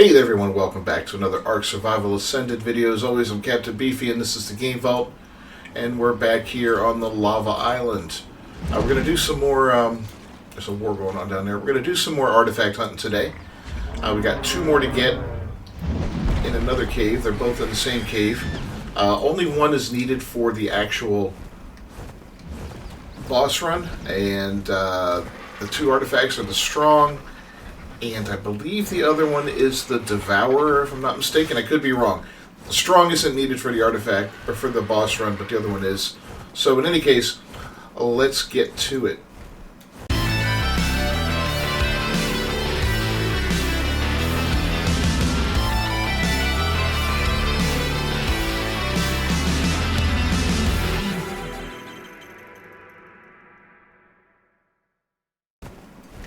Hey there everyone, welcome back to another Ark Survival Ascended video. As always, I'm Captain Beefy and this is the Game Vault. And we're back here on the Lava Island. We're going to do some more, there's a war going on down there. We're going to do some more artifact hunting today. We got two more to get in another cave. They're both in the same cave. Only one is needed for the actual boss run. And the two artifacts are the Strong, and I believe the other one is the Devourer, if I'm not mistaken. I could be wrong. The Strong isn't needed for the artifact, or for the boss run, but the other one is. So in any case, let's get to it.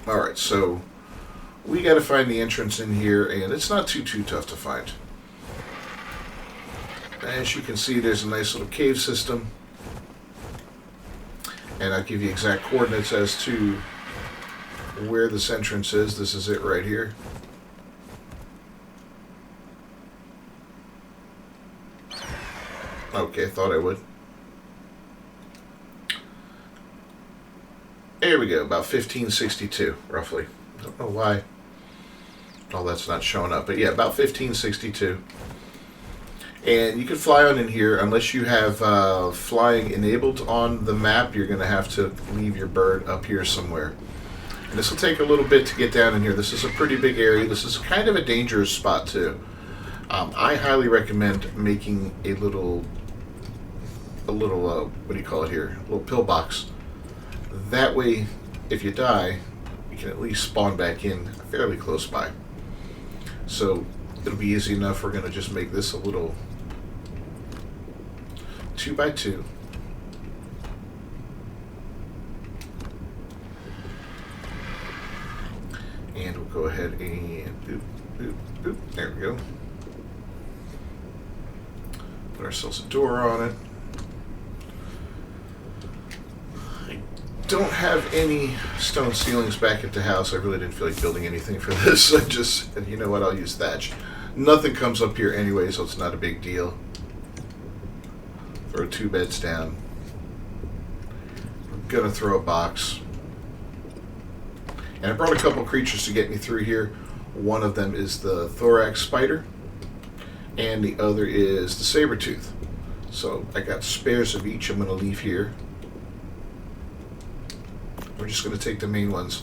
Alright, so we got to find the entrance in here, and it's not too tough to find. As you can see, there's a nice little cave system, and I'll give you exact coordinates as to where this entrance is. This is it right here. Okay, thought I would. There we go, about 1562, roughly. I don't know why all that's not showing up, but yeah, about 1562. And you can fly on in here unless you have flying enabled on the map. You're going to have to leave your bird up here somewhere. And this will take a little bit to get down in here. This is a pretty big area. This is kind of a dangerous spot too. I highly recommend making a little what do you call it here? A little pillbox. That way, if you die, you can at least spawn back in fairly close by. So it'll be easy enough. We're going to just make this a little 2x2. And we'll go ahead and boop, boop, boop. There we go. Put ourselves a door on it. Don't have any stone ceilings back at the house. I really didn't feel like building anything for this. I just, you know what, I'll use thatch. Nothing comes up here anyway, so it's not a big deal. Throw two beds down. I'm gonna throw a box. And I brought a couple creatures to get me through here. One of them is the thorax spider, and the other is the saber tooth. So I got spares of each. I'm gonna leave here. We're just going to take the main ones.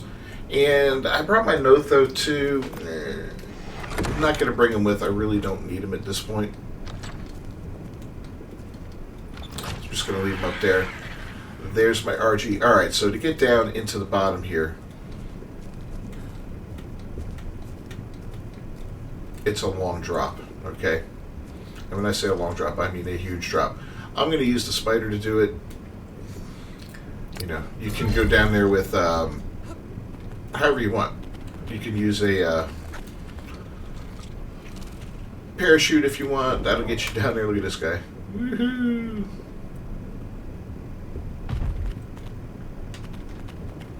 And I brought my Notho too. I'm not going to bring them with. I really don't need them at this point. I'm just going to leave them up there. There's my RG. Alright, so to get down into the bottom here, it's a long drop, okay? And when I say a long drop, I mean a huge drop. I'm going to use the spider to do it. You know, you can go down there with however you want. You can use a parachute if you want. That'll get you down there. Look at this guy. Woohoo!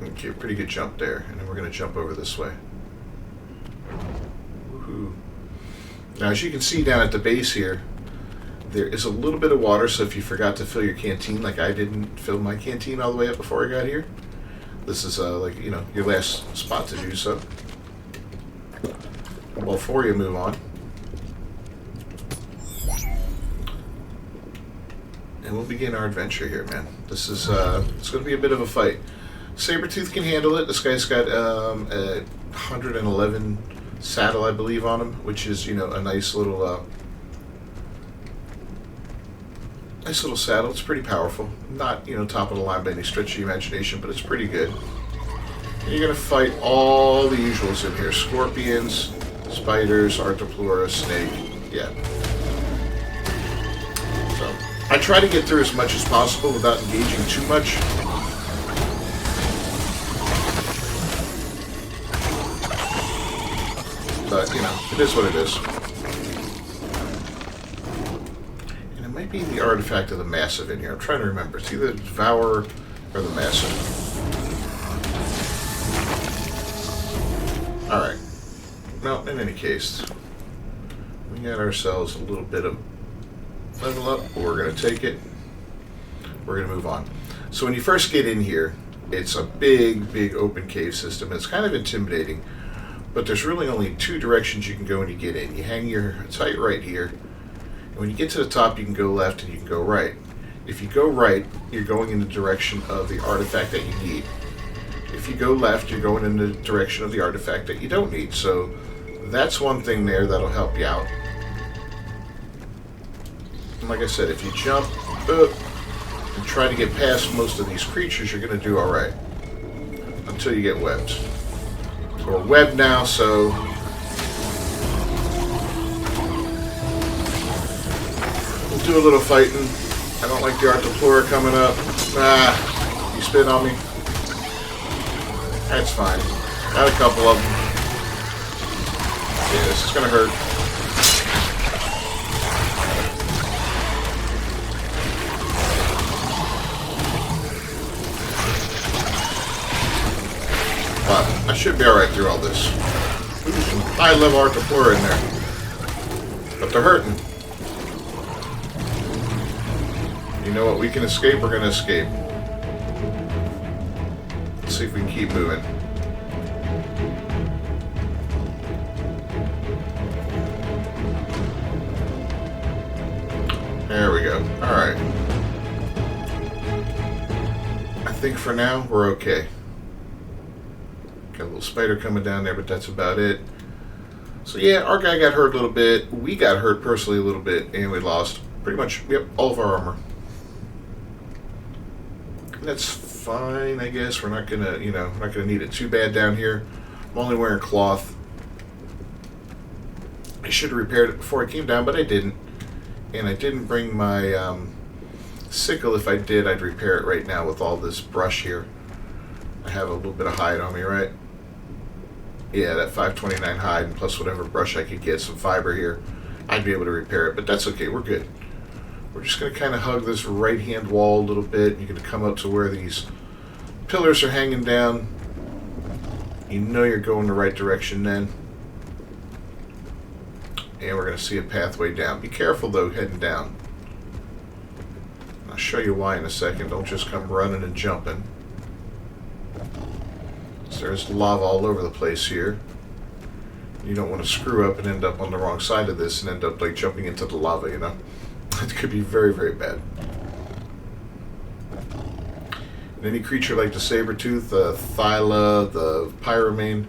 Okay, pretty good jump there. And then we're going to jump over this way. Woohoo! Now, as you can see down at the base here, there is a little bit of water, so if you forgot to fill your canteen, like I didn't fill my canteen all the way up before I got here, this is like, you know, your last spot to do so. Well, before you move on, and we'll begin our adventure here, man. This is it's going to be a bit of a fight. Sabertooth can handle it. This guy's got a 111 saddle, I believe, on him, which is, you know, a nice little saddle. It's pretty powerful. Not, you know, top of the line by any stretch of the imagination, but it's pretty good. And you're going to fight all the usuals in here. Scorpions, spiders, Arthroplura, snake. Yeah. So, I try to get through as much as possible without engaging too much. But, you know, it is what it is. Might be the artifact of the Massive in here. I'm trying to remember. It's either the Devourer or the Massive. Alright. Well, in any case, We got ourselves a little bit of level up. We're going to take it. We're going to move on. So when you first get in here, it's a big open cave system. It's kind of intimidating, but there's really only two directions you can go when you get in. You hang your tight right here, and when you get to the top, you can go left and you can go right. If you go right, you're going in the direction of the artifact that you need. If you go left, you're going in the direction of the artifact that you don't need. So that's one thing there that'll help you out. And like I said, if you jump up and try to get past most of these creatures, you're going to do alright. Until you get webbed. So we're webbed now, so we'll do a little fighting. I don't like the Artiplura coming up. Ah, you spit on me. That's fine. Got a couple of them. Yeah, this is going to hurt. But I should be alright through all this. Ooh, some high-level Artiplura in there. But they're hurting. You know what? We can escape. We're going to escape. Let's see if we can keep moving. There we go. Alright. I think for now, we're okay. Got a little spider coming down there, but that's about it. So yeah, our guy got hurt a little bit. We got hurt personally a little bit, and we lost pretty much, yep, all of our armor. And that's fine, I guess. We're not gonna, not gonna need it too bad down here. I'm only wearing cloth. I should have repaired it before I came down, but I didn't. And I didn't bring my sickle. If I did, I'd repair it right now with all this brush here. I have a little bit of hide on me, right? Yeah, that 529 hide, and plus whatever brush I could get, some fiber here, I'd be able to repair it, but that's okay, we're good. We're just going to kind of hug this right-hand wall a little bit. You're going to come up to where these pillars are hanging down. You know you're going the right direction then. And we're going to see a pathway down. Be careful, though, heading down. I'll show you why in a second. Don't just come running and jumping. So there's lava all over the place here. You don't want to screw up and end up on the wrong side of this and end up like jumping into the lava, you know? It could be very bad. And any creature like the Sabertooth, the Thyla, the Pyromane,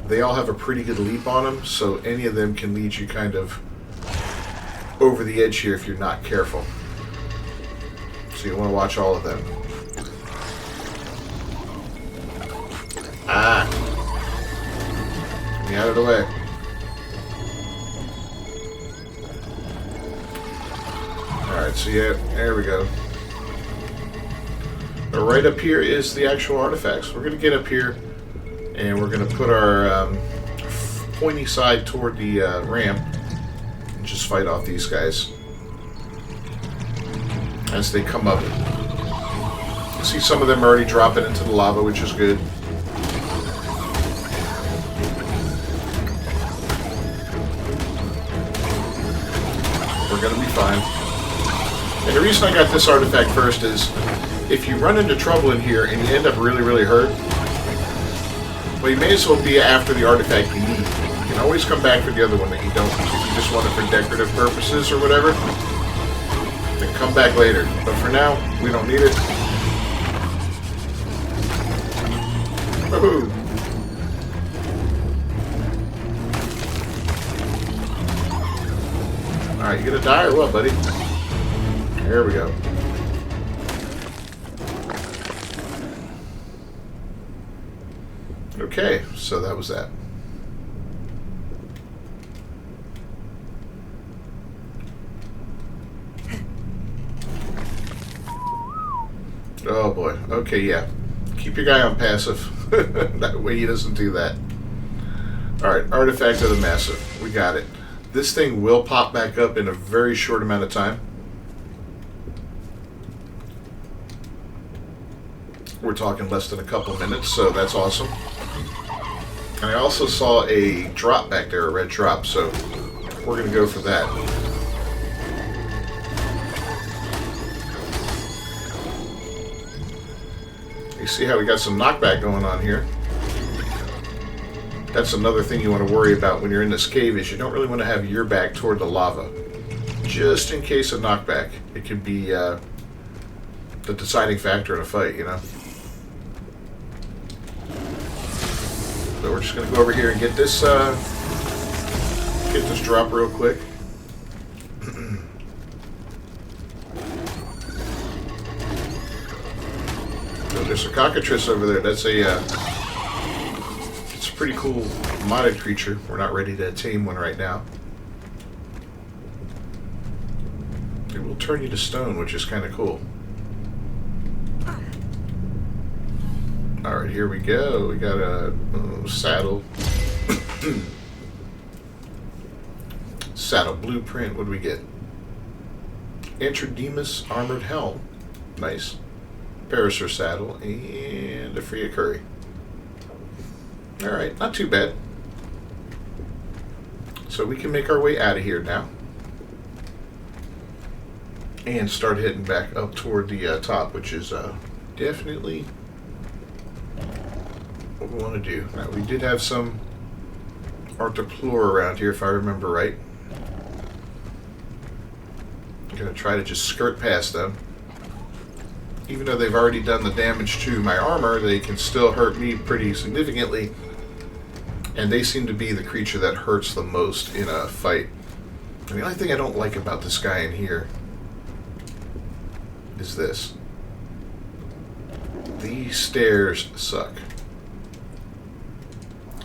they all have a pretty good leap on them, so any of them can lead you kind of over the edge here if you're not careful. So you want to watch all of them. Ah! Get me out of the way. Alright, so yeah, there we go. But right up here is the actual artifacts. We're going to get up here, and we're going to put our pointy side toward the ramp and just fight off these guys as they come up. You see some of them already dropping into the lava, which is good. We're going to be fine. And the reason I got this artifact first is if you run into trouble in here and you end up really hurt, well, you may as well be after the artifact you need. You can always come back for the other one that you don't need. If you just want it for decorative purposes or whatever, then come back later. But for now, we don't need it. Woohoo! Alright, you gonna die or what, buddy? There we go. Okay, so that was that. Oh boy. Okay, yeah. Keep your guy on passive. That way he doesn't do that. Alright, Artifact of the Massive. We got it. This thing will pop back up in a very short amount of time. We're talking less than a couple minutes, so that's awesome. And I also saw a drop back there, a red drop, so we're going to go for that. You see how we got some knockback going on here. That's another thing you want to worry about when you're in this cave, is you don't really want to have your back toward the lava. Just in case of knockback. It could be the deciding factor in a fight, you know. So we're just going to go over here and get this drop real quick. So there's a cockatrice over there. That's it's a pretty cool modded creature. We're not ready to tame one right now. It will turn you to stone, which is kind of cool. Alright, here we go. We got a saddle. Saddle blueprint. What do we get? Intrademus armored helm. Nice. Parasaur saddle and a free curry. Alright, not too bad. So we can make our way out of here now. And start heading back up toward the top, which is definitely what we want to do. Now, we did have some Arthropluera around here, if I remember right. I'm going to try to just skirt past them. Even though they've already done the damage to my armor, they can still hurt me pretty significantly. And they seem to be the creature that hurts the most in a fight. And the only thing I don't like about this guy in here is this. These stairs suck.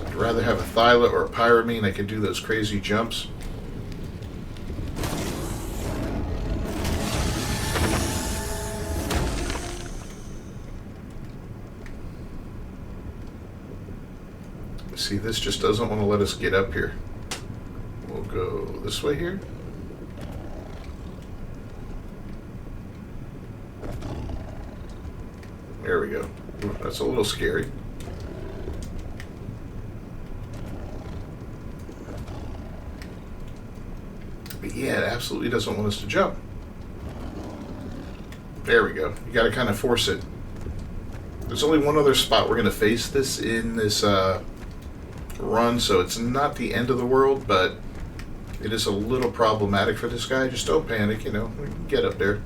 I'd rather have a Thyla or a Pyramine. I can do those crazy jumps. See, this just doesn't want to let us get up here. We'll go this way here. There we go. Ooh, that's a little scary. But yeah, it absolutely doesn't want us to jump. There we go. You got to kind of force it. There's only one other spot we're going to face this in this run, so it's not the end of the world, but it is a little problematic for this guy. Just don't panic, you know. We can get up there.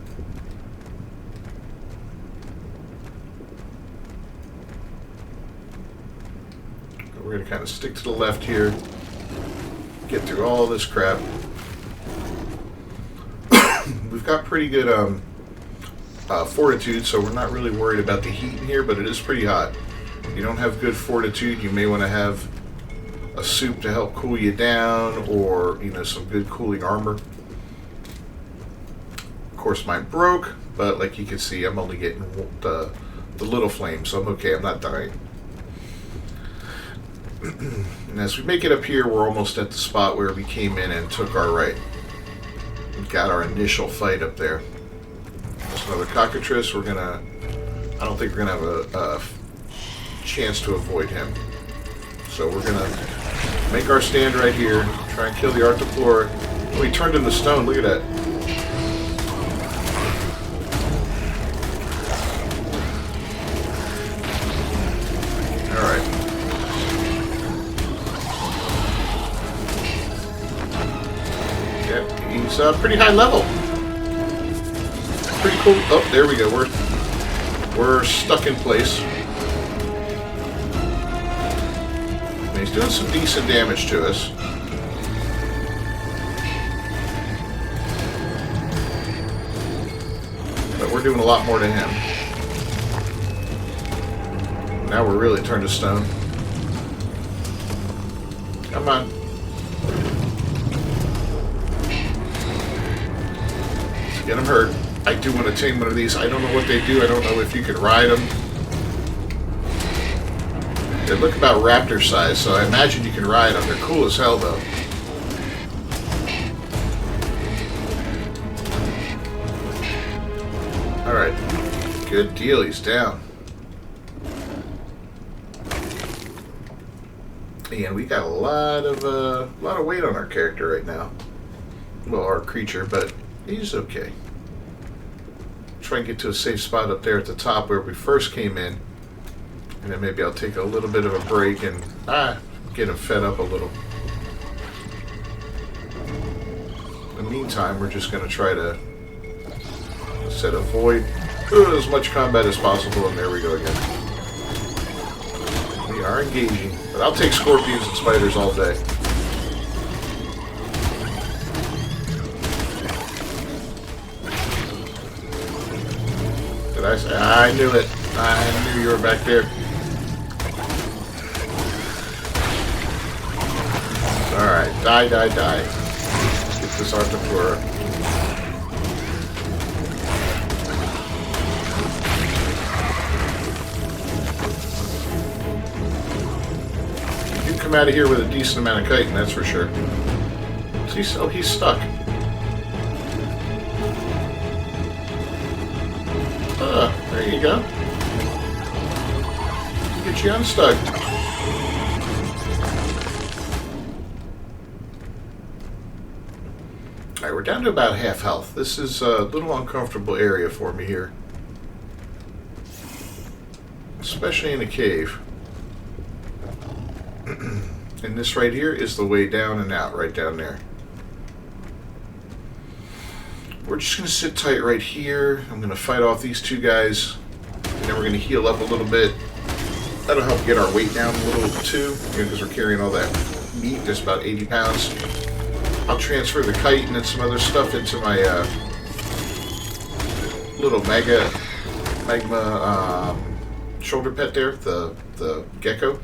We're going to kind of stick to the left here, get through all this crap. We've got pretty good fortitude, so we're not really worried about the heat in here, but it is pretty hot. If you don't have good fortitude, you may want to have a soup to help cool you down, or, you know, some good cooling armor. Of course, mine broke, but like you can see, I'm only getting the little flame, so I'm okay. I'm not dying. And as we make it up here, we're almost at the spot where we came in and took our right. We got our initial fight up there. There's another cockatrice. I don't think we're gonna have a chance to avoid him. So we're gonna make our stand right here. Try and kill the Arthropluera. Oh, he turned into stone. Look at that. Alright. Yeah, he's pretty high level. Pretty cool. Oh, there we go. We're stuck in place. And he's doing some decent damage to us. But we're doing a lot more to him. Now we're really turned to stone. Come on. Let's get him hurt. I do want to tame one of these. I don't know what they do. I don't know if you can ride them. They look about raptor size, so I imagine you can ride them. They're cool as hell, though. Alright. Good deal. He's down. And we got a lot of weight on our character right now. Well, our creature, but he's okay. Try and get to a safe spot up there at the top where we first came in. And then maybe I'll take a little bit of a break and get him fed up a little. In the meantime, we're just going to try to avoid as much combat as possible, and there we go again. We are engaging, but I'll take scorpions and spiders all day. Did I say? I knew it. I knew you were back there. Alright, die. Let's get this Arthropluera. You come out of here with a decent amount of chitin, that's for sure. He's stuck. There you go. Get you unstuck. Alright, we're down to about half health. This is a little uncomfortable area for me here. Especially in a cave. And this right here is the way down and out, right down there. We're just going to sit tight right here. I'm going to fight off these two guys. And then we're going to heal up a little bit. That'll help get our weight down a little too, because we're carrying all that meat, just about 80 pounds. I'll transfer the chitin and some other stuff into my little magma shoulder pet there, the gecko.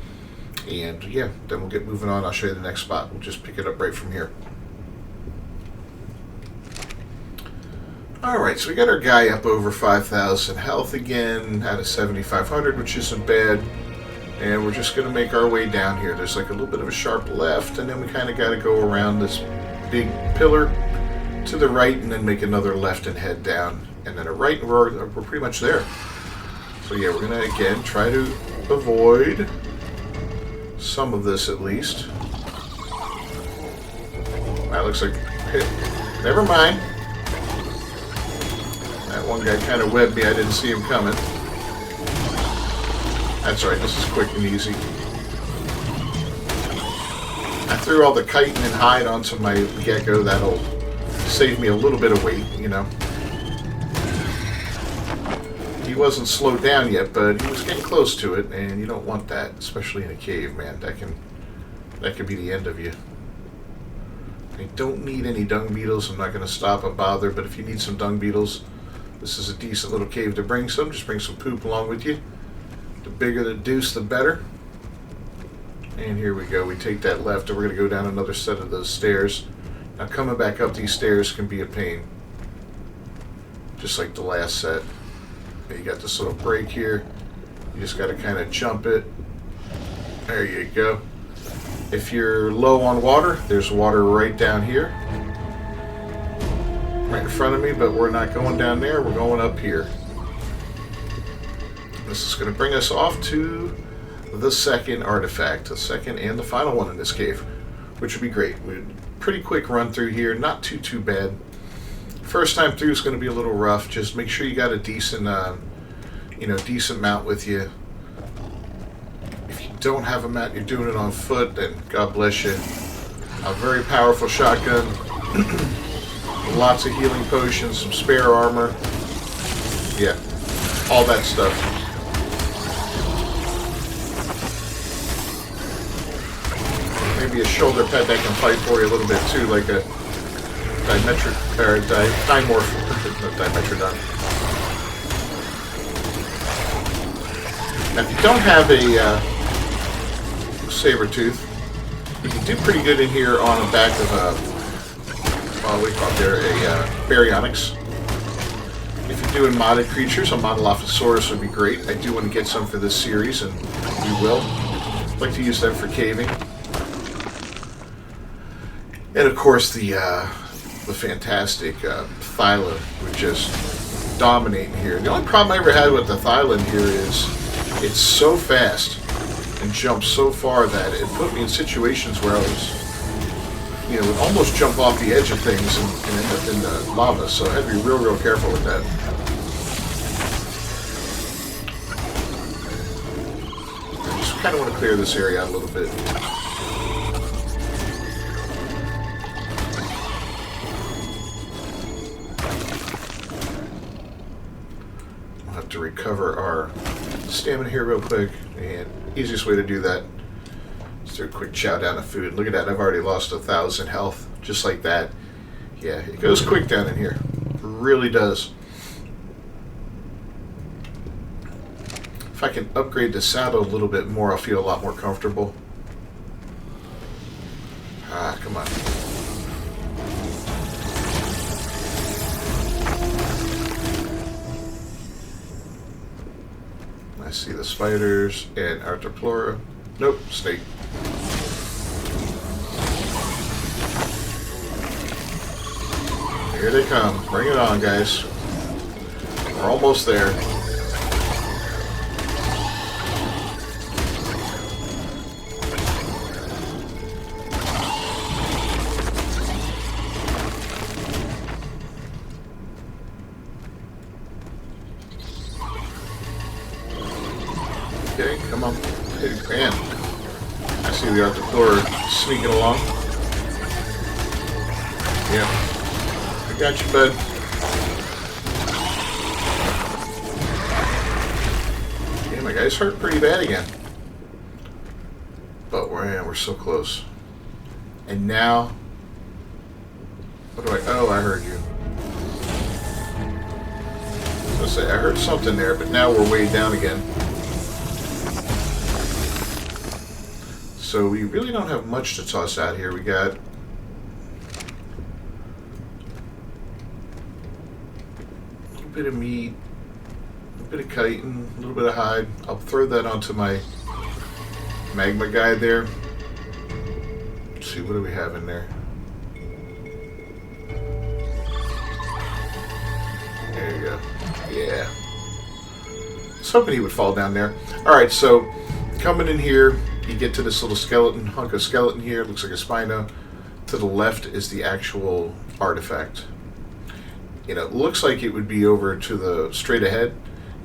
And yeah, then we'll get moving on. I'll show you the next spot. We'll just pick it up right from here. Alright, so we got our guy up over 5,000 health again, out of 7,500, which isn't bad. And we're just going to make our way down here. There's like a little bit of a sharp left, and then we kind of got to go around this big pillar to the right, and then make another left and head down. And then a right, and we're pretty much there. So yeah, we're going to, again, try to avoid some of this at least. That looks like... Never mind. That one guy kind of webbed me. I didn't see him coming. That's right, this is quick and easy. I threw all the chitin and hide onto my gecko. That'll save me a little bit of weight, you know. He wasn't slowed down yet, but he was getting close to it, and you don't want that, especially in a cave, man. That could be the end of you. I don't need any dung beetles. I'm not going to stop and bother, but if you need some dung beetles, this is a decent little cave to bring some. Just bring some poop along with you. The bigger the deuce, the better. And here we go. We take that left, and we're going to go down another set of those stairs. Now, coming back up these stairs can be a pain. Just like the last set. You got this little break here. You just got to kind of jump it. There you go. If you're low on water, there's water right down here. Right in front of me, but we're not going down there. We're going up here. This is going to bring us off to the second artifact, the second and the final one in this cave, which would be great. Pretty quick run through here, not too bad. First time through is going to be a little rough. Just make sure you got a decent, decent mount with you. If you don't have a mount, you're doing it on foot, then God bless you. A very powerful shotgun, lots of healing potions, some spare armor. Yeah, all that stuff. Maybe a shoulder pet that can fight for you a little bit too, like a Dimorph, Dimetrodon. Now, if you don't have a Sabertooth, you can do pretty good in here on the back of what do we call it there, a Baryonyx. If you're doing modded creatures, a Modelophosaurus would be great. I do want to get some for this series, and we will. I'd like to use them for caving. And of course, the fantastic Thyla would just dominate here. The only problem I ever had with the Thyla here is it's so fast. and jump so far that it put me in situations where I was, would almost jump off the edge of things and end up in the lava. So I had to be real, real careful with that. I just kind of want to clear this area out a little bit. We'll have to recover our stamina here real quick, and easiest way to do that is do a quick chow down of food. Look at that, I've already lost 1,000 health just like that. Yeah, it goes quick down in here. It really does. If I can upgrade the saddle a little bit more, I'll feel a lot more comfortable. Ah, come on. I see the spiders and Arthropleura. Nope, snake. Here they come. Bring it on, guys. We're almost there. Okay, come on. Hey, man. I see the Arthropleura sneaking along. Yeah. I got you, bud. Yeah, my guy's hurt pretty bad again. But we're so close. And now... What do I... Oh, I heard you. I was gonna say, I heard something there, but now we're way down again. So we really don't have much to toss out here. We got a little bit of meat, a little bit of chitin, a little bit of hide. I'll throw that onto my magma guide there. Let's see, what do we have in there? There you go. Yeah. I was hoping he would fall down there. Alright, so coming in here, you get to this little skeleton, hunk of skeleton here. It looks like a Spino. To the left is the actual artifact. You know, it looks like it would be over to the straight ahead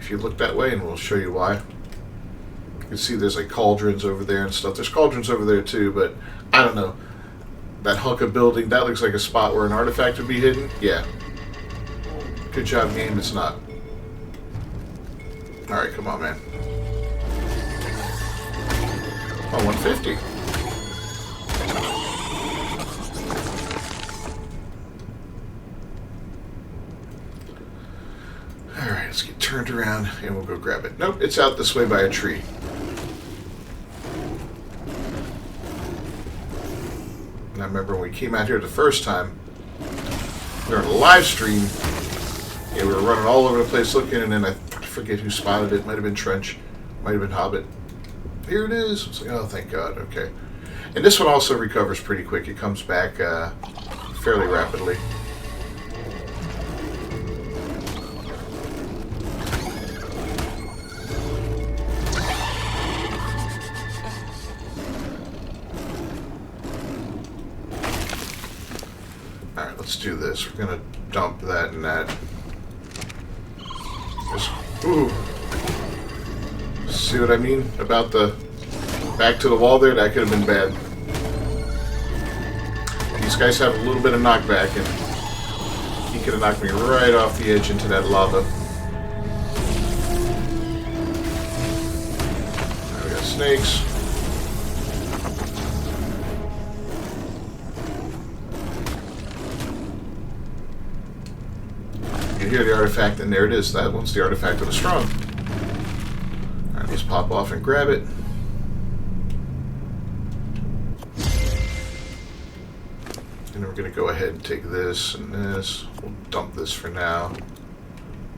if you look that way, and we'll show you why. You can see there's like cauldrons over there and stuff. There's cauldrons over there too, but I don't know. That hunk of building, that looks like a spot where an artifact would be hidden. Yeah. Good job, game. It's not. Alright, come on, man. Oh, 150. Alright, let's get turned around and we'll go grab it. Nope, it's out this way by a tree. And I remember when we came out here the first time, we were on a live stream, and we were running all over the place looking, and then I forget who spotted it. Might have been Trench, might have been Hobbit. Here it is. It's like, oh, thank God. Okay. And this one also recovers pretty quick. It comes back fairly rapidly. Alright, let's do this. We're going to dump that and that. Just, ooh. See what I mean about the back to the wall there? That could have been bad. These guys have a little bit of knockback, and he could have knocked me right off the edge into that lava. Now we got snakes. You can hear the artifact, and there it is. That one's the artifact of the strong. Just pop off and grab it. And then we're going to go ahead and take this and this. We'll dump this for now.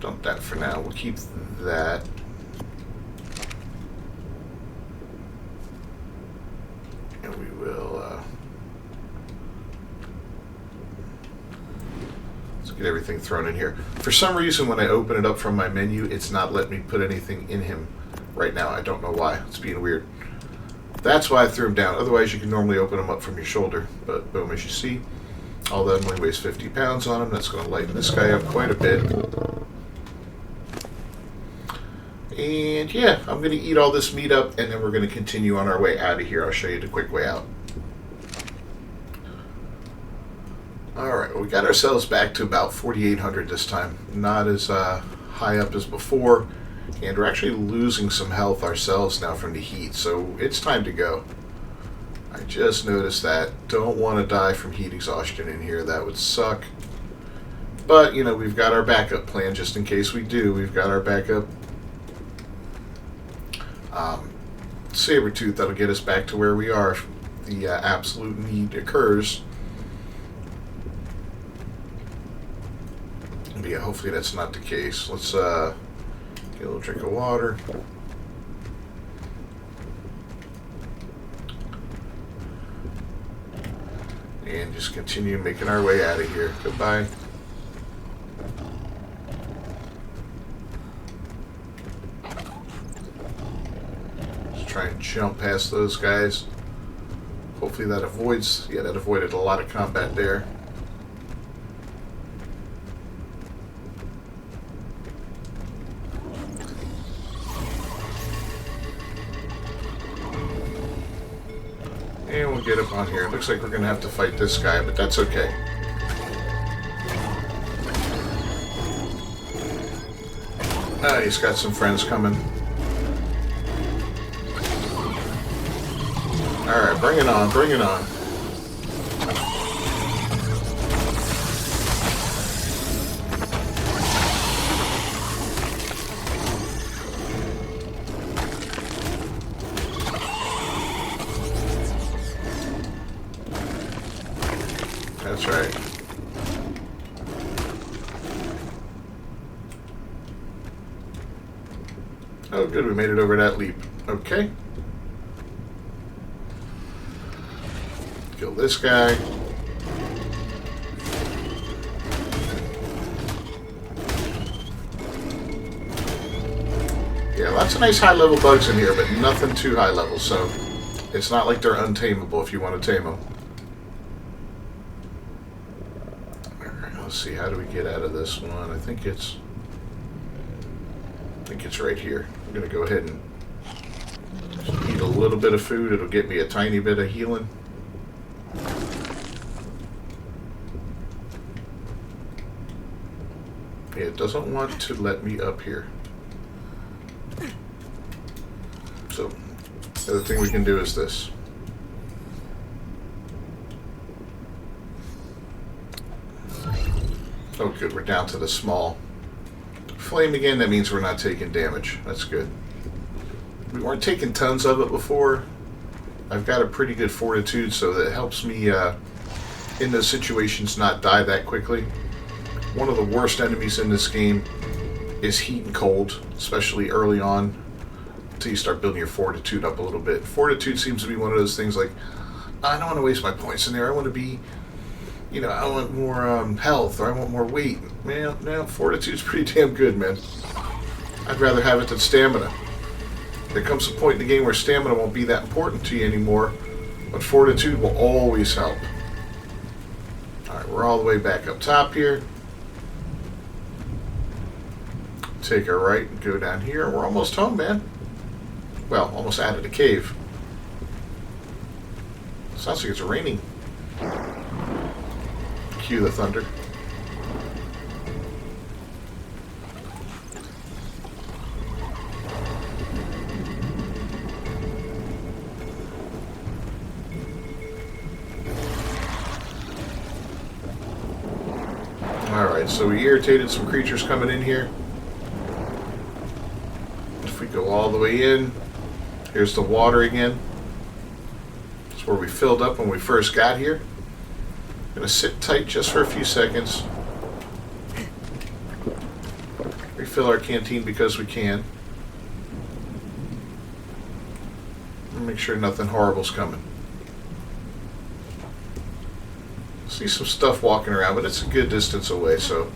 Dump that for now. We'll keep that. And we will... let's get everything thrown in here. For some reason, when I open it up from my menu, it's not letting me put anything in him. Right now, I don't know why. It's being weird. That's why I threw them down. Otherwise, you can normally open them up from your shoulder. But boom, as you see, all that only weighs 50 pounds on him. That's going to lighten this guy up quite a bit. And yeah, I'm going to eat all this meat up, and then we're going to continue on our way out of here. I'll show you the quick way out. Alright, well, we got ourselves back to about 4,800 this time. Not as high up as before. And we're actually losing some health ourselves now from the heat, so it's time to go. I just noticed that. Don't want to die from heat exhaustion in here. That would suck. But, you know, we've got our backup plan just in case we do. We've got our backup saber tooth that'll get us back to where we are if the absolute need occurs. But yeah, hopefully that's not the case. Let's get a little drink of water. And just continue making our way out of here. Goodbye. Just try and jump past those guys. Hopefully that avoids, yeah, that avoided a lot of combat there. And we'll get up on here. Looks like we're going to have to fight this guy, but that's okay. He's got some friends coming. Alright, bring it on, bring it on. That's right. Oh, good. We made it over that leap. Okay. Kill this guy. Yeah, lots of nice high-level bugs in here, but nothing too high-level, so it's not like they're untamable if you want to tame them. Let's see, how do we get out of this one? I think it's right here. I'm going to go ahead and just eat a little bit of food. It'll get me a tiny bit of healing. Yeah, it doesn't want to let me up here. So, the other thing we can do is this. Oh good, we're down to the small flame again. That means we're not taking damage. That's good. We weren't taking tons of it before. I've got a pretty good fortitude, so that helps me in those situations not die that quickly. One of the worst enemies in this game is heat and cold, especially early on, until you start building your fortitude up a little bit. Fortitude seems to be one of those things like, I don't want to waste my points in there. I want to be, you know, I want more health, or I want more weight. Man, now fortitude's pretty damn good, man. I'd rather have it than stamina. There comes a point in the game where stamina won't be that important to you anymore, but fortitude will always help. Alright, we're all the way back up top here. Take our right and go down here. We're almost home, man. Well, almost out of the cave. Sounds like it's raining. Cue the thunder. Alright, so we irritated some creatures coming in here. If we go all the way in, here's the water again. It's where we filled up when we first got here. Gonna sit tight just for a few seconds. Refill our canteen because we can. And make sure nothing horrible's coming. See some stuff walking around, but it's a good distance away, so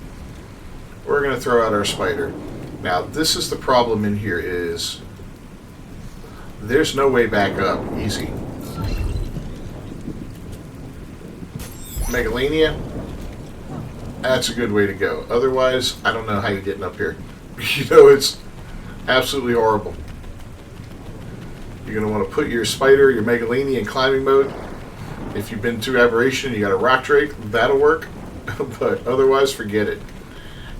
we're gonna throw out our spider. Now, this is the problem in here is There's no way back up. Easy. Megalania. That's a good way to go. Otherwise, I don't know how you're getting up here. You know, it's absolutely horrible. You're going to want to put your spider, your Megalania in climbing mode. If you've been through Aberration, you got a Rock Drake, that'll work. But otherwise, forget it.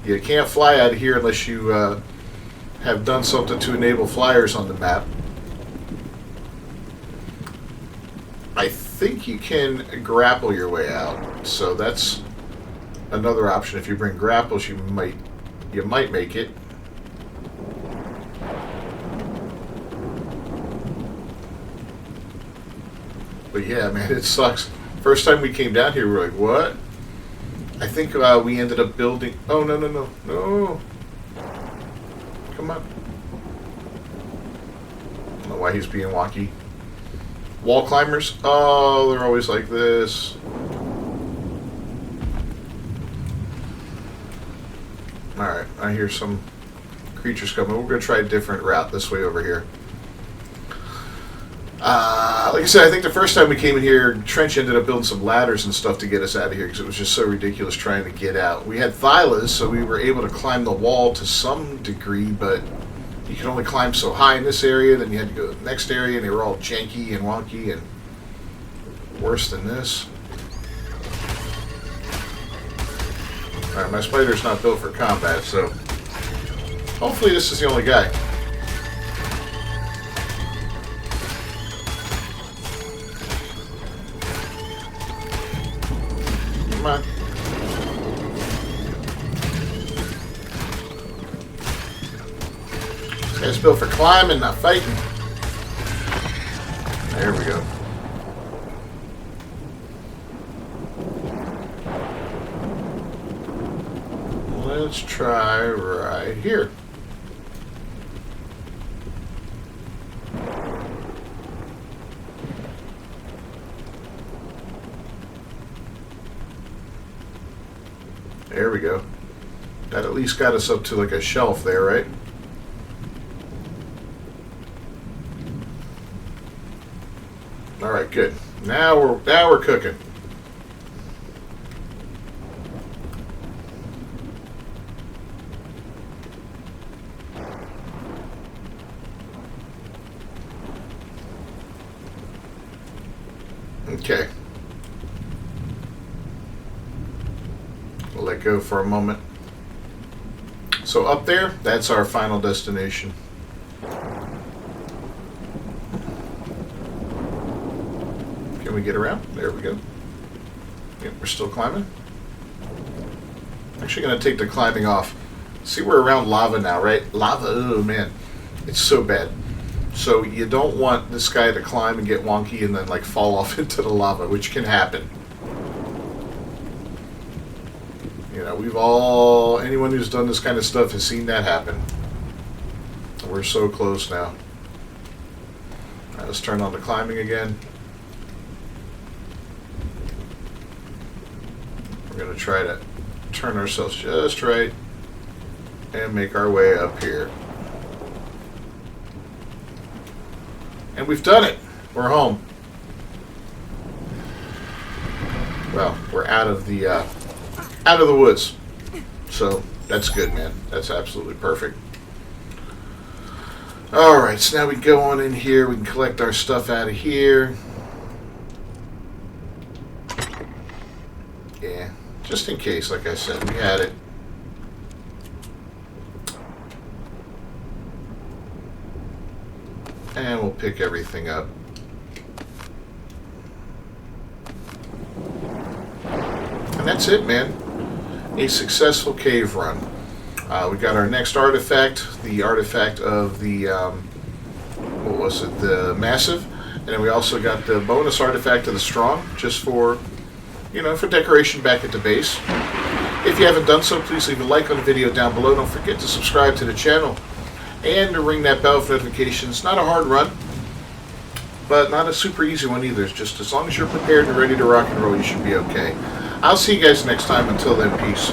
You can't fly out of here unless you have done something to enable flyers on the map. I think you can grapple your way out, so that's another option. If you bring grapples, you might make it. But yeah, man, it sucks. First time we came down here, we were like, what? I think we ended up building... Oh, no. Come on. I don't know why he's being wonky. Wall climbers? Oh, they're always like this. Alright, I hear some creatures coming. We're going to try a different route this way over here. Like I said, I think the first time we came in here, Trench ended up building some ladders and stuff to get us out of here because it was just so ridiculous trying to get out. We had Thylas, so we were able to climb the wall to some degree, but you could only climb so high in this area, then you had to go to the next area, and they were all janky and wonky and worse than this. Alright, my spider's not built for combat, so hopefully this is the only guy. Come on. This guy's built for climbing, not fighting. There we go. Let's try right here. There we go. That at least got us up to like a shelf there, right? All right, good. Now we're cooking. Okay. We'll let go for a moment. So up there, that's our final destination. Can we get around? There we go. Yep, we're still climbing. Actually going to take the climbing off. See, we're around lava now, right? Lava, oh man. It's so bad. So you don't want this guy to climb and get wonky and then like fall off into the lava, which can happen. You know, anyone who's done this kind of stuff has seen that happen. We're so close now. All right, let's turn on the climbing again. We're going to try to turn ourselves just right and make our way up here. And we've done it. We're home. Well, we're out of the woods. So that's good, man. That's absolutely perfect. All right, so now we go on in here. We can collect our stuff out of here. Yeah, just in case, like I said, we had it. And we'll pick everything up. And that's it, man. A successful cave run. We got our next artifact, the artifact of the, what was it, the Massive. And then we also got the bonus artifact of the Strong, just for, you know, for decoration back at the base. If you haven't done so, please leave a like on the video down below. Don't forget to subscribe to the channel. And to ring that bell for notifications. Not a hard run, but not a super easy one either. It's just as long as you're prepared and ready to rock and roll, you should be okay. I'll see you guys next time. Until then, peace.